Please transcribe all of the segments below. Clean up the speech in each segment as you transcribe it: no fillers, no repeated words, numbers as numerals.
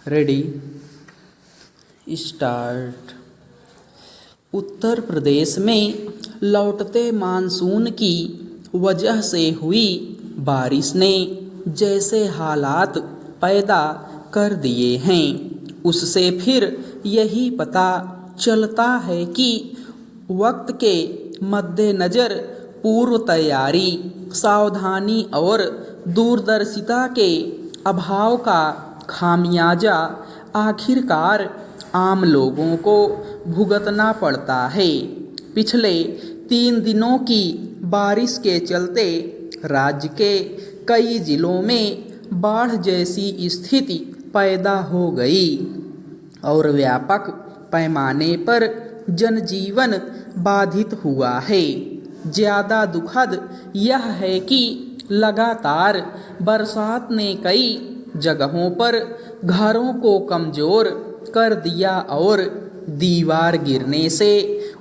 Ready start. Uttar Pradesh में लौटते monsoon की वजह से हुई बारिश ने जैसे हालात पैदा कर दिए हैं, उससे फिर यही पता चलता है कि वक्त के मद्देनज़र पूर्व तैयारी, सावधानी और दूरदर्शिता के अभाव का खामियाजा आखिरकार आम लोगों को भुगतना पड़ता है। पिछले 3 दिनों की बारिश के चलते राज्य के कई जिलों में बाढ़ जैसी स्थिति पैदा हो गई और व्यापक पैमाने पर जनजीवन बाधित हुआ है। ज़्यादा दुखद यह है कि लगातार बरसात ने कई जगहों पर घरों को कमज़ोर कर दिया और दीवार गिरने से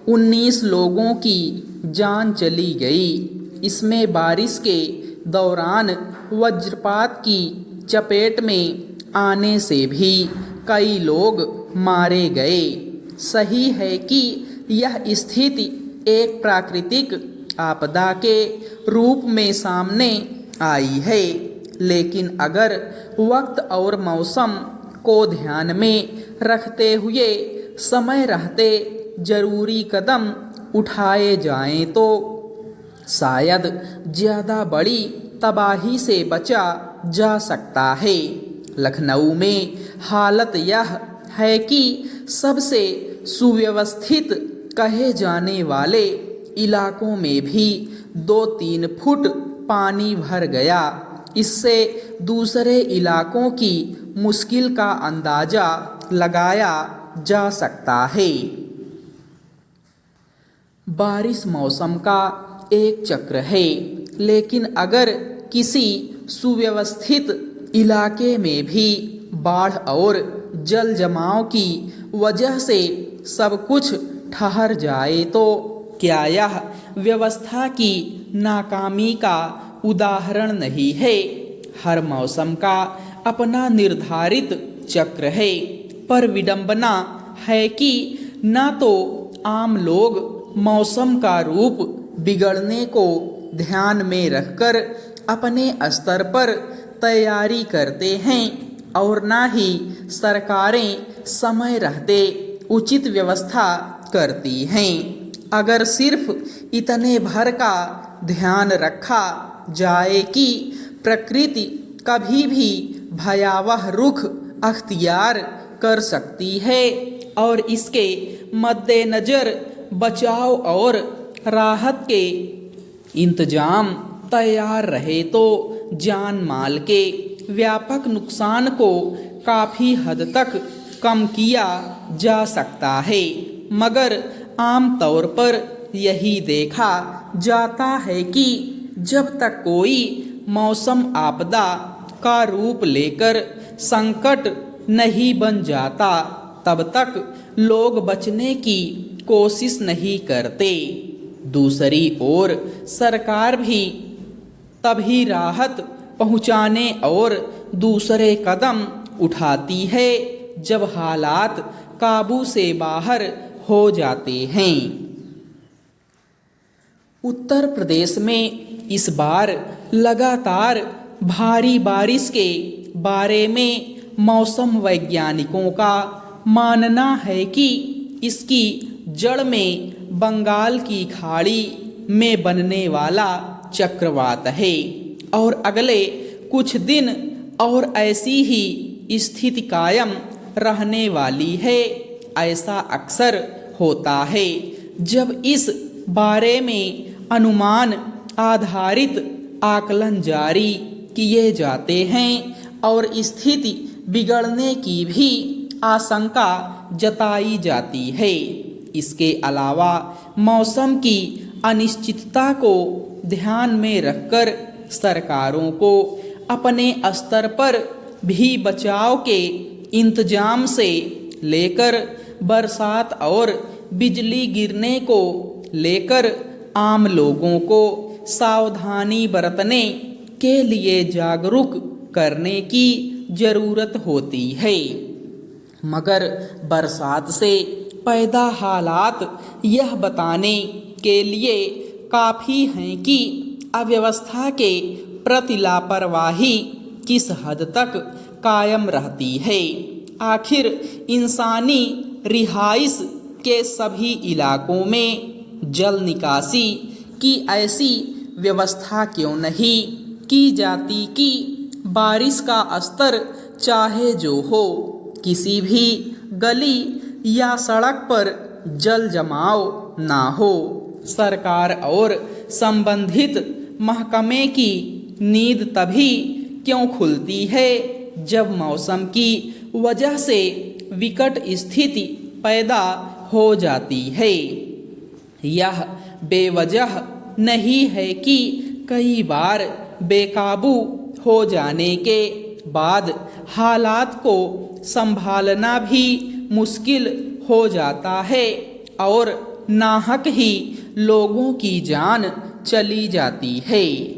19 लोगों की जान चली गई। इसमें बारिश के दौरान वज्रपात की चपेट में आने से भी कई लोग मारे गए। सही है कि यह स्थिति एक प्राकृतिक आपदा के रूप में सामने आई है, लेकिन अगर वक्त और मौसम को ध्यान में रखते हुए समय रहते जरूरी कदम उठाए जाएं तो शायद ज़्यादा बड़ी तबाही से बचा जा सकता है। लखनऊ में हालत यह है कि सबसे सुव्यवस्थित कहे जाने वाले इलाकों में भी 2-3 फुट पानी भर गया। इससे दूसरे इलाकों की मुश्किल का अंदाज़ा लगाया जा सकता है। बारिश मौसम का एक चक्र है, लेकिन अगर किसी सुव्यवस्थित इलाके में भी बाढ़ और जल जमाव की वजह से सब कुछ ठहर जाए तो क्या यह व्यवस्था की नाकामी का उदाहरण नहीं है? हर मौसम का अपना निर्धारित चक्र है, पर विडंबना है कि न तो आम लोग मौसम का रूप बिगड़ने को ध्यान में रखकर अपने स्तर पर तैयारी करते हैं और न ही सरकारें समय रहते उचित व्यवस्था करती हैं। अगर सिर्फ इतने भर का ध्यान रखा जाए कि प्रकृति कभी भी भयावह रुख अख्तियार कर सकती है और इसके मद्देनज़र बचाव और राहत के इंतजाम तैयार रहे तो जान माल के व्यापक नुकसान को काफ़ी हद तक कम किया जा सकता है। मगर आम तौर पर यही देखा जाता है कि जब तक कोई मौसम आपदा का रूप लेकर संकट नहीं बन जाता, तब तक लोग बचने की कोशिश नहीं करते। दूसरी ओर सरकार भी तभी राहत पहुंचाने और दूसरे कदम उठाती है जब हालात काबू से बाहर हो जाते हैं। उत्तर प्रदेश में इस बार लगातार भारी बारिश के बारे में मौसम वैज्ञानिकों का मानना है कि इसकी जड़ में बंगाल की खाड़ी में बनने वाला चक्रवात है और अगले कुछ दिन और ऐसी ही स्थिति कायम रहने वाली है। ऐसा अक्सर होता है जब इस बारे में अनुमान आधारित आकलन जारी किए जाते हैं और स्थिति बिगड़ने की भी आशंका जताई जाती है। इसके अलावा मौसम की अनिश्चितता को ध्यान में रखकर सरकारों को अपने स्तर पर भी बचाव के इंतजाम से लेकर बरसात और बिजली गिरने को लेकर आम लोगों को सावधानी बरतने के लिए जागरूक करने की ज़रूरत होती है। मगर बरसात से पैदा हालात यह बताने के लिए काफ़ी हैं कि अव्यवस्था के प्रति लापरवाही किस हद तक कायम रहती है। आखिर इंसानी रिहाइश के सभी इलाकों में जल निकासी की ऐसी व्यवस्था क्यों नहीं की जाती कि बारिश का स्तर चाहे जो हो, किसी भी गली या सड़क पर जल जमाव ना हो। सरकार और संबंधित महकमे की नींद तभी क्यों खुलती है जब मौसम की वजह से विकट स्थिति पैदा हो जाती है। यह बेवजह नहीं है कि कई बार बेकाबू हो जाने के बाद हालात को संभालना भी मुश्किल हो जाता है और नाहक ही लोगों की जान चली जाती है।